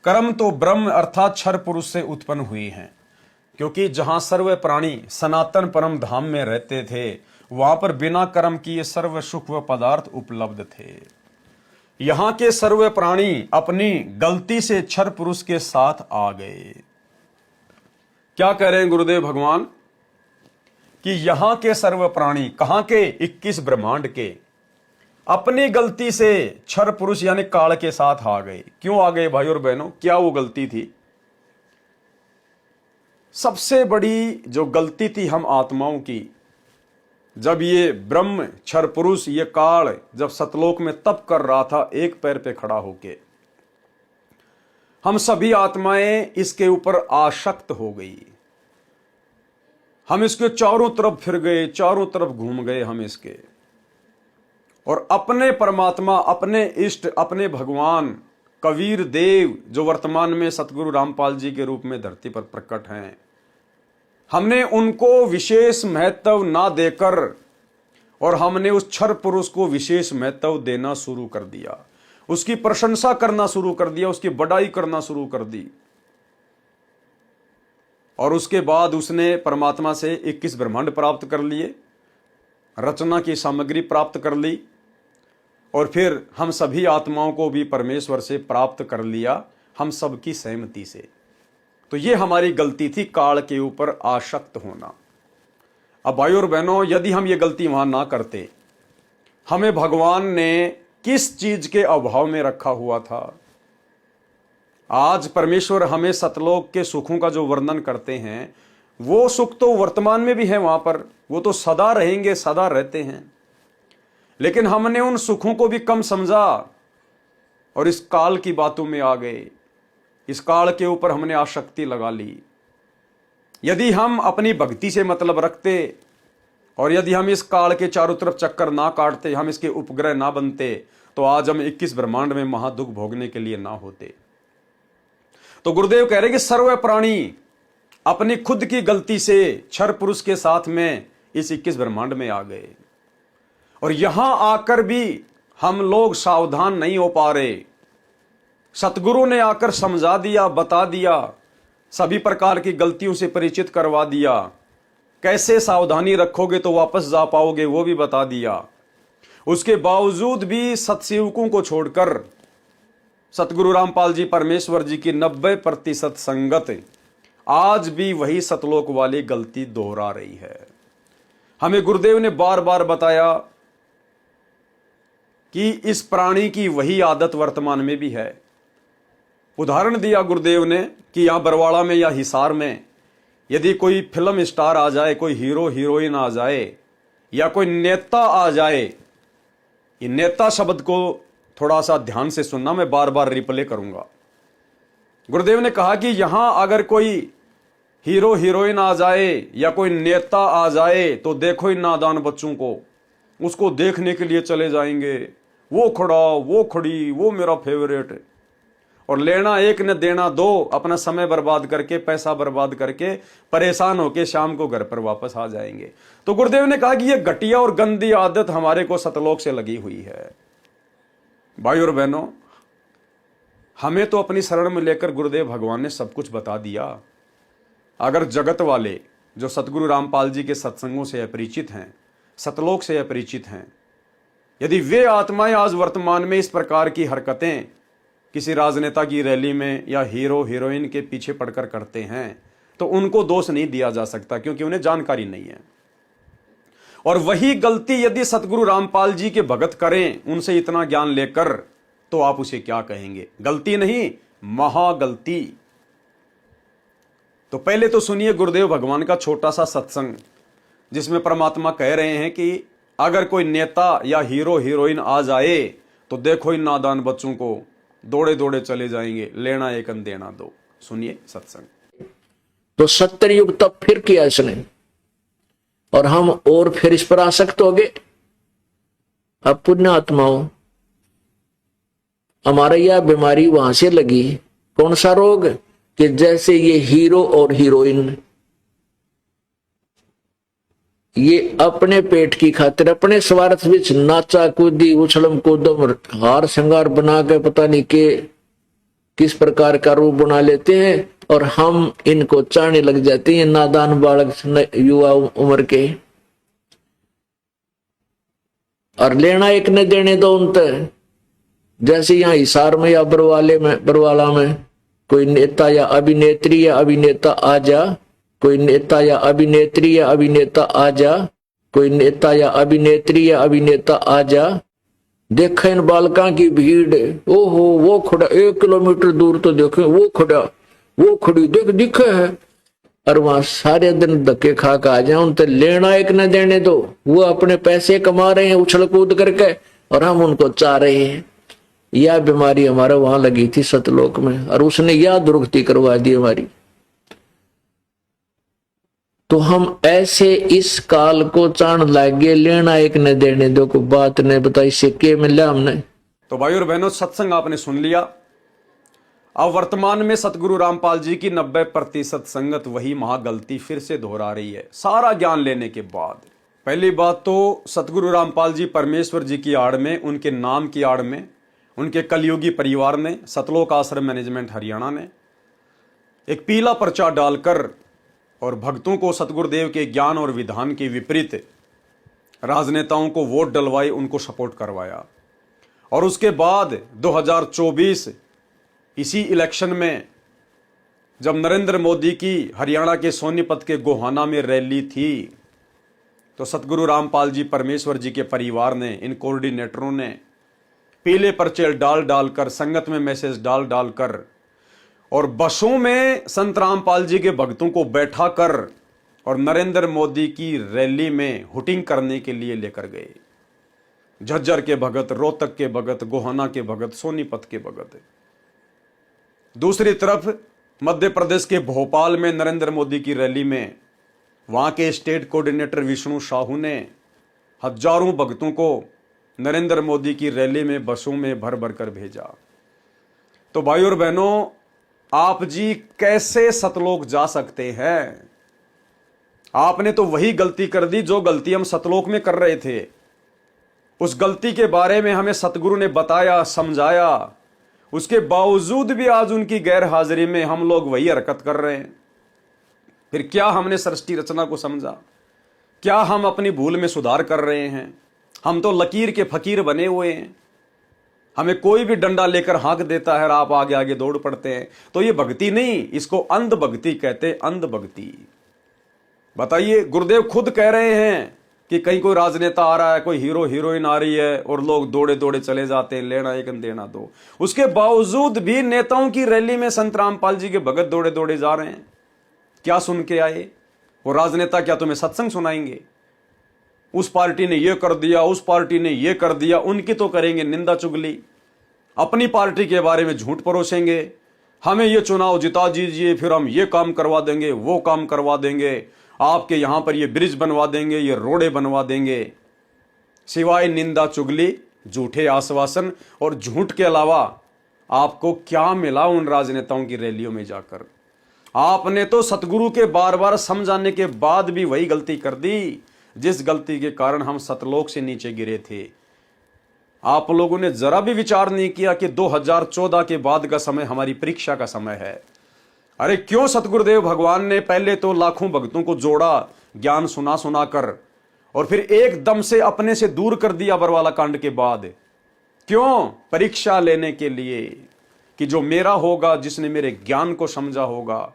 कर्म तो ब्रह्म अर्थात क्षर पुरुष से उत्पन्न हुई हैं, क्योंकि जहां सर्व प्राणी सनातन परम धाम में रहते थे वहां पर बिना कर्म किए सर्व सुख व पदार्थ उपलब्ध थे। यहां के सर्व प्राणी अपनी गलती से क्षर पुरुष के साथ आ गए। क्या कह रहे हैं गुरुदेव भगवान कि यहां के सर्व प्राणी, कहां के? 21 ब्रह्मांड के, अपनी गलती से क्षर पुरुष यानी काल के साथ आ गए। क्यों आ गए भाई और बहनों? क्या वो गलती थी? सबसे बड़ी जो गलती थी हम आत्माओं की, जब ये ब्रह्म क्षर पुरुष ये काल जब सतलोक में तप कर रहा था एक पैर पे खड़ा होके, हम सभी आत्माएं इसके ऊपर आसक्त हो गई। हम इसके चारों तरफ फिर गए, चारों तरफ घूम गए हम इसके, और अपने परमात्मा, अपने इष्ट, अपने भगवान कबीर देव जो वर्तमान में सतगुरु रामपाल जी के रूप में धरती पर प्रकट हैं, हमने उनको विशेष महत्व ना देकर और हमने उस क्षर पुरुष को विशेष महत्व देना शुरू कर दिया, उसकी प्रशंसा करना शुरू कर दिया, उसकी बड़ाई करना शुरू कर दी। और उसके बाद उसने परमात्मा से 21 ब्रह्मांड प्राप्त कर लिए, रचना की सामग्री प्राप्त कर ली, और फिर हम सभी आत्माओं को भी परमेश्वर से प्राप्त कर लिया, हम सबकी सहमति से। तो ये हमारी गलती थी, काल के ऊपर आसक्त होना। अब भाई और बहनों, यदि हम ये गलती वहां ना करते, हमें भगवान ने किस चीज के अभाव में रखा हुआ था? आज परमेश्वर हमें सतलोक के सुखों का जो वर्णन करते हैं, वो सुख तो वर्तमान में भी है वहां पर, वो तो सदा रहेंगे, सदा रहते हैं, लेकिन हमने उन सुखों को भी कम समझा और इस काल की बातों में आ गए। इस काल के ऊपर हमने आसक्ति लगा ली। यदि हम अपनी भक्ति से मतलब रखते और यदि हम इस काल के चारों तरफ चक्कर ना काटते, हम इसके उपग्रह ना बनते, तो आज हम 21 ब्रह्मांड में महादुख भोगने के लिए ना होते। तो गुरुदेव कह रहे कि सर्व प्राणी अपनी खुद की गलती से क्षर पुरुष के साथ में इस 21 ब्रह्मांड में आ गए, और यहां आकर भी हम लोग सावधान नहीं हो पा रहे। सतगुरु ने आकर समझा दिया, बता दिया, सभी प्रकार की गलतियों से परिचित करवा दिया, कैसे सावधानी रखोगे तो वापस जा पाओगे वो भी बता दिया। उसके बावजूद भी सतसेवकों को छोड़कर सतगुरु रामपाल जी परमेश्वर जी की 90% संगत आज भी वही सतलोक वाली गलती दोहरा रही है। हमें गुरुदेव ने बार बार बताया कि इस प्राणी की वही आदत वर्तमान में भी है। उदाहरण दिया गुरुदेव ने कि यहां बरवाड़ा में या हिसार में यदि कोई फिल्म स्टार आ जाए, कोई हीरो हीरोइन आ जाए, या कोई नेता आ जाए, ये नेता शब्द को थोड़ा सा ध्यान से सुनना, मैं बार बार रिप्ले करूंगा। गुरुदेव ने कहा कि यहां अगर कोई हीरो हीरोइन आ जाए या कोई नेता आ जाए तो देखो इन नादान बच्चों को, उसको देखने के लिए चले जाएंगे, वो खड़ा, वो खड़ी, वो मेरा फेवरेट, और लेना एक न देना दो, अपना समय बर्बाद करके, पैसा बर्बाद करके, परेशान होके शाम को घर पर वापस आ जाएंगे। तो गुरुदेव ने कहा कि यह घटिया और गंदी आदत हमारे को सतलोक से लगी हुई है। भाई और बहनों, हमें तो अपनी शरण में लेकर गुरुदेव भगवान ने सब कुछ बता दिया। अगर जगत वाले जो सतगुरु रामपाल जी के सत्संगों से अपरिचित हैं, सतलोक से अपरिचित हैं, यदि वे आत्माएं आज वर्तमान में इस प्रकार की हरकतें किसी राजनेता की रैली में या हीरो हीरोइन के पीछे पड़कर करते हैं, तो उनको दोष नहीं दिया जा सकता, क्योंकि उन्हें जानकारी नहीं है। और वही गलती यदि सतगुरु रामपाल जी के भगत करें उनसे इतना ज्ञान लेकर, तो आप उसे क्या कहेंगे? गलती नहीं, महागलती। तो पहले तो सुनिए गुरुदेव भगवान का छोटा सा सत्संग, जिसमें परमात्मा कह रहे हैं कि अगर कोई नेता या हीरो हीरोइन आ जाए तो देखो इन नादान बच्चों को, दौड़े दौड़े चले जाएंगे, लेना एक न देना दो। सुनिए सत्संग। तो 70 युग तब फिर किया इसने, और हम और फिर इस पर आसक्त हो गए। अब पुण्य आत्माओं, हमारा यह बीमारी वहां से लगी। कौन सा रोग? कि जैसे ये हीरो और हीरोइन ये अपने पेट की खातिर, अपने स्वार्थ विच नाचा कूदी, उछलम कूदम, हार श्रृंगार बना के पता नहीं किस प्रकार का रूप बना लेते हैं और हम इनको चाहने लग जाते हैं, नादान बालक युवा उम्र के। और लेना एक न देने दो उन तक। जैसे यहाँ हिसार में या बरवाला में कोई नेता या अभिनेत्री या अभिनेता आ जा, कोई नेता या अभिनेत्री या अभिनेता आ जा, कोई नेता या अभिनेत्री या अभिनेता आ जा, देखा इन बालका की भीड़, ओहो वो खड़ा 1 किलोमीटर दूर तो देखे वो खड़ा, वो खड़ी देख दिखे है। और वहां सारे दिन धक्के खा के आ जाए, उनसे लेना एक न देने दो। वो अपने पैसे कमा रहे हैं उछल कूद करके और हम उनको चाह रहे हैं। यह बीमारी हमारा वहां लगी थी सतलोक में, और उसने यह दुर्गति करवा दी हमारी। तो हम ऐसे इस काल को चाण लागे, लेना एक न देने दो को बात ने बताई से के मिला हमने। तो भाई और बहनों, सत्संग आपने सुन लिया। अब वर्तमान में सतगुरु रामपाल जी की 90% संगत वही महागलती फिर से दोहरा रही है सारा ज्ञान लेने के बाद। पहली बात तो सतगुरु रामपाल जी परमेश्वर जी की आड़ में, उनके नाम की आड़ में, उनके कलयुगी परिवार ने, सतलोक आश्रम मैनेजमेंट हरियाणा ने एक पीला पर्चा डालकर और भक्तों को सतगुरुदेव के ज्ञान और विधान के विपरीत राजनेताओं को वोट डलवाए, उनको सपोर्ट करवाया। और उसके बाद 2024 इसी इलेक्शन में जब नरेंद्र मोदी की हरियाणा के सोनीपत के गोहाना में रैली थी, तो सतगुरु रामपाल जी परमेश्वर जी के परिवार ने, इन कोऑर्डिनेटरों ने पीले पर्चे डालकर, संगत में मैसेज डालकर और बसों में संत रामपाल जी के भक्तों को बैठाकर और नरेंद्र मोदी की रैली में हुटिंग करने के लिए लेकर गए। झज्जर के भगत, रोहतक के भगत, गोहाना के भगत, सोनीपत के भगत। दूसरी तरफ मध्य प्रदेश के भोपाल में नरेंद्र मोदी की रैली में वहां के स्टेट कोऑर्डिनेटर विष्णु साहू ने हजारों भक्तों को नरेंद्र मोदी की रैली में बसों में भर भर कर भेजा। तो भाई और बहनों, आप जी कैसे सतलोक जा सकते हैं? आपने तो वही गलती कर दी जो गलती हम सतलोक में कर रहे थे। उस गलती के बारे में हमें सतगुरु ने बताया, समझाया, उसके बावजूद भी आज उनकी गैर हाजिरी में हम लोग वही हरकत कर रहे हैं। फिर क्या हमने सृष्टि रचना को समझा? क्या हम अपनी भूल में सुधार कर रहे हैं? हम तो लकीर के फकीर बने हुए हैं। हमें कोई भी डंडा लेकर हाँक देता है और आप आगे आगे दौड़ पड़ते हैं। तो ये भक्ति नहीं, इसको अंध भक्ति कहते, अंध भक्ति। बताइए, गुरुदेव खुद कह रहे हैं कि कहीं कोई राजनेता आ रहा है, कोई हीरो हीरोइन आ रही है और लोग दौड़े दौड़े चले जाते हैं, लेना एक देना दो। उसके बावजूद भी नेताओं की रैली में संत रामपाल जी के भगत दौड़े दौड़े जा रहे हैं। क्या सुन के आए? वो राजनेता क्या तुम्हें सत्संग सुनाएंगे? उस पार्टी ने ये कर दिया, उस पार्टी ने ये कर दिया, उनकी तो करेंगे निंदा चुगली, अपनी पार्टी के बारे में झूठ परोसेंगे। हमें ये चुनाव जिता दीजिए, फिर हम ये काम करवा देंगे, वो काम करवा देंगे, आपके यहां पर ये ब्रिज बनवा देंगे, ये रोडे बनवा देंगे। सिवाय निंदा चुगली, झूठे आश्वासन और झूठ के अलावा आपको क्या मिला उन राजनेताओं की रैलियों में जाकर? आपने तो सतगुरु के बार बार समझाने के बाद भी वही गलती कर दी जिस गलती के कारण हम सतलोक से नीचे गिरे थे। आप लोगों ने जरा भी विचार नहीं किया कि 2014 के बाद का समय हमारी परीक्षा का समय है। अरे क्यों सतगुरुदेव भगवान ने पहले तो लाखों भक्तों को जोड़ा ज्ञान सुना सुना कर, और फिर एकदम से अपने से दूर कर दिया बरवाला कांड के बाद? क्यों? परीक्षा लेने के लिए कि जो मेरा होगा, जिसने मेरे ज्ञान को समझा होगा,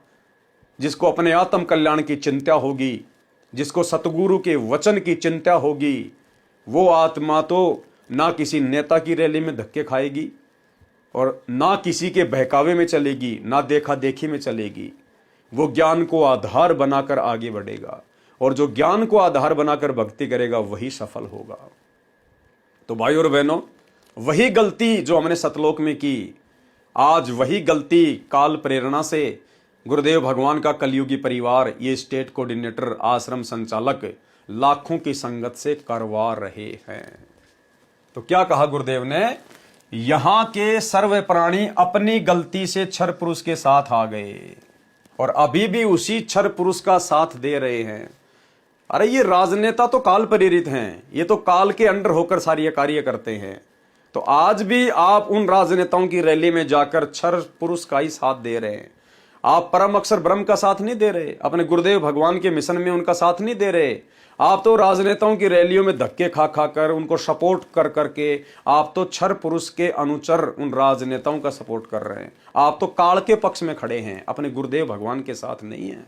जिसको अपने आत्म कल्याण की चिंता होगी, जिसको सतगुरु के वचन की चिंता होगी, वो आत्मा तो ना किसी नेता की रैली में धक्के खाएगी और ना किसी के बहकावे में चलेगी, ना देखा देखी में चलेगी। वो ज्ञान को आधार बनाकर आगे बढ़ेगा, और जो ज्ञान को आधार बनाकर भक्ति करेगा वही सफल होगा। तो भाई और बहनों, वही गलती जो हमने सतलोक में की, आज वही गलती काल प्रेरणा से गुरुदेव भगवान का कलयुगी परिवार, ये स्टेट कोऑर्डिनेटर, आश्रम संचालक लाखों की संगत से करवा रहे हैं। तो क्या कहा गुरुदेव ने? यहां के सर्व प्राणी अपनी गलती से क्षर पुरुष के साथ आ गए और अभी भी उसी क्षर पुरुष का साथ दे रहे हैं। अरे ये राजनेता तो काल प्रेरित हैं, ये तो काल के अंडर होकर सारी कार्य करते हैं। तो आज भी आप उन राजनेताओं की रैली में जाकर क्षर पुरुष का ही साथ दे रहे हैं। आप परम अक्षर ब्रह्म का साथ नहीं दे रहे, अपने गुरुदेव भगवान के मिशन में उनका साथ नहीं दे रहे। आप तो राजनेताओं की रैलियों में धक्के खा खा कर उनको सपोर्ट कर करके आप तो क्षर पुरुष के अनुचर उन राजनेताओं का सपोर्ट कर रहे हैं। आप तो काल के पक्ष में खड़े हैं, अपने गुरुदेव भगवान के साथ नहीं हैं।